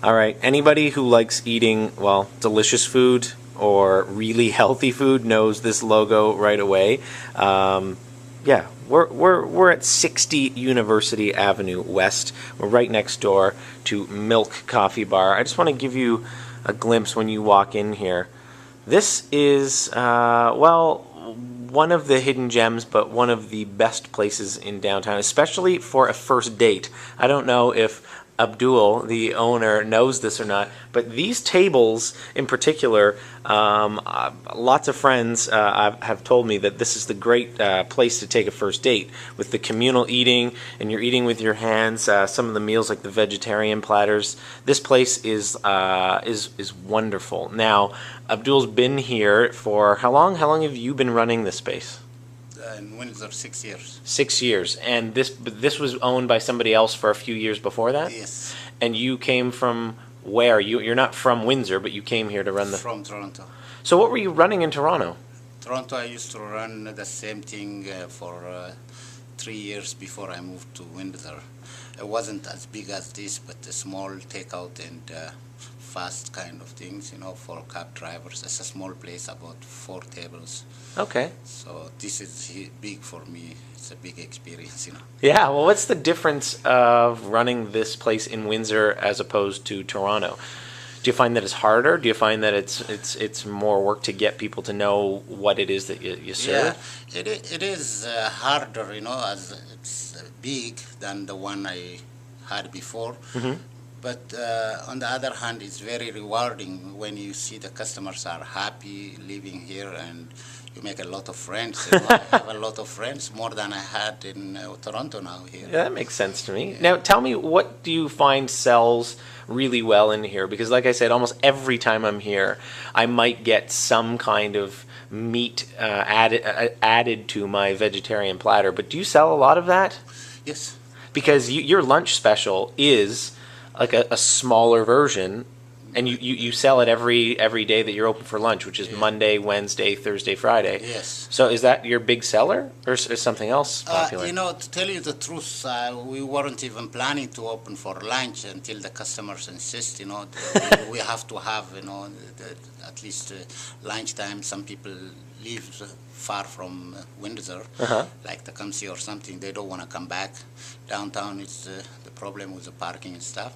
All right. Anybody who likes eating, well, delicious food or really healthy food knows this logo right away. Yeah, we're at 60 University Avenue West. We're right next door to Milk Coffee Bar. I just want to give you a glimpse when you walk in here. This is, well, one of the hidden gems, but one of the best places in downtown, especially for a first date. I don't know if Abdul, the owner, knows this or not, but these tables in particular, lots of friends have told me that this is the great place to take a first date with the communal eating, and you're eating with your hands. Some of the meals, like the vegetarian platters, this place is wonderful. Now, Abdul's been here for how long? How long have you been running this space? In Windsor, 6 years. 6 years, and this was owned by somebody else for a few years before that. Yes. And you came from where? You're not from Windsor, but you came here to run the. From Toronto. So what were you running in Toronto? Toronto, I used to run the same thing for 3 years before I moved to Windsor. It wasn't as big as this, but a small takeout and fast kind of things, for cab drivers. It's a small place, about 4 tables. Okay. So this is big for me. It's a big experience, Yeah, well, what's the difference of running this place in Windsor as opposed to Toronto? Do you find that it's harder? Do you find that it's more work to get people to know what it is that you serve? Yeah, it is harder, as it's big than the one I had before. Mm-hmm. But on the other hand, it's very rewarding when you see the customers are happy living here, and you make a lot of friends. I have a lot of friends, more than I had in Toronto now here. Yeah, that makes sense to me. Yeah. Now, tell me, what do you find sells really well in here? Because like I said, almost every time I'm here, I might get some kind of meat added to my vegetarian platter. But do you sell a lot of that? Yes. Because your lunch special is like a smaller version, and you sell it every day that you're open for lunch, which is Monday, Wednesday, Thursday, Friday. Yes. So is that your big seller, or is something else popular? To tell you the truth, we weren't even planning to open for lunch until the customers insist. We have to have at least lunchtime. Some people live far from Windsor, like Tecumseh or something. They don't want to come back. Downtown is the problem with the parking and stuff.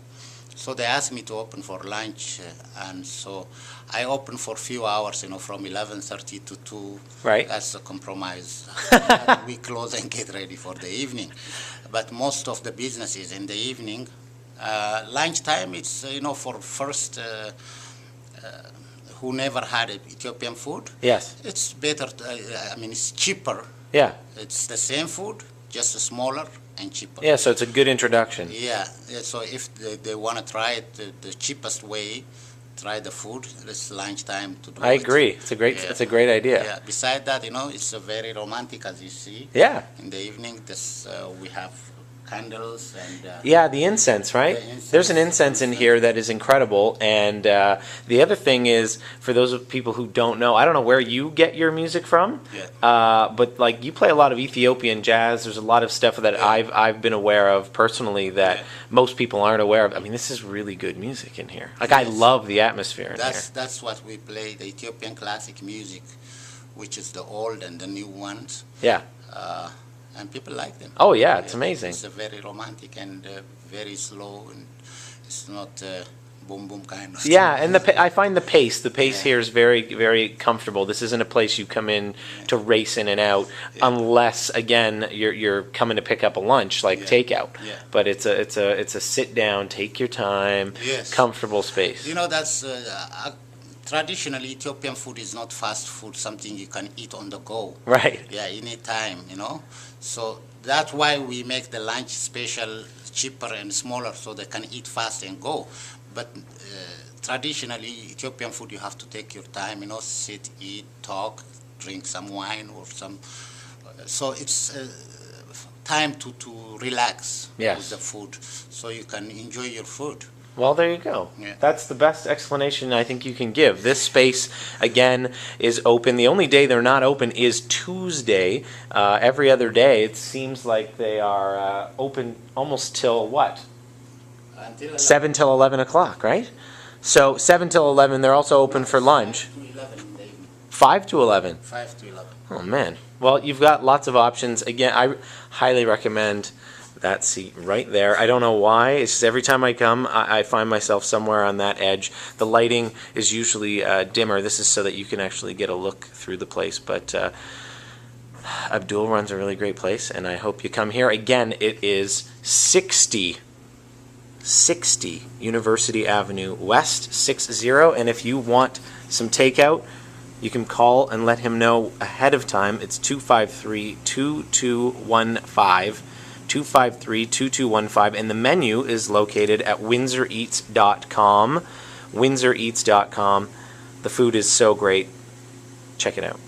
So they asked me to open for lunch, and so I opened for a few hours, from 11:30 to 2. Right. That's a compromise. We close and get ready for the evening. But most of the business is in the evening. Lunchtime, it's, for first, who never had Ethiopian food. Yes. It's better, it's cheaper. Yeah. It's the same food, just smaller and cheaper. Yeah, so it's a good introduction. Yeah, so if they want to try it the cheapest way, try the food. It's lunchtime to do it. I agree. It's a great idea. Yeah. Besides that, it's a very romantic, as you see. Yeah. In the evening, we have candles and the incense, right? There's an incense in here that is incredible, and the other thing is, for those of people who don't know, I don't know where you get your music from, but like you play a lot of Ethiopian jazz. There's a lot of stuff that I've been aware of personally that most people aren't aware of. I mean, this is really good music in here. Like, I love the atmosphere in here. That's what we play, the Ethiopian classic music, which is the old and the new ones. Yeah. And people like them. Oh yeah, it's amazing. It's a very romantic and very slow, and it's not boom boom kind of. Yeah, and I find the pace here is very, very comfortable. This isn't a place you come in to race in and out, unless again you're coming to pick up a lunch like takeout. Yeah. But it's a sit down, take your time, comfortable space. That's. Traditionally, Ethiopian food is not fast food, something you can eat on the go. Right. Yeah, anytime, So that's why we make the lunch special cheaper and smaller, so they can eat fast and go. But traditionally, Ethiopian food, you have to take your time, sit, eat, talk, drink some wine or some. So it's time to relax with the food, so you can enjoy your food. Well, there you go. Yeah. That's the best explanation I think you can give. This space, again, is open. The only day they're not open is Tuesday. Every other day, it seems like they are open almost till what? Until 11. 7 till 11 o'clock, right? So 7 till 11, they're also open for lunch. 5 to 11 in the evening. 5 to 11. 5 to 11. Oh, man. Well, you've got lots of options. Again, I highly recommend that seat right there. I don't know why. It's just every time I come, I find myself somewhere on that edge. The lighting is usually dimmer. This is so that you can actually get a look through the place. But Abdul runs a really great place, and I hope you come here. Again, it is 60 University Avenue West, 60. And if you want some takeout, you can call and let him know ahead of time. It's 253-2215, 253-2215, and the menu is located at windsoreats.com, windsoreats.com. The food is so great. Check it out.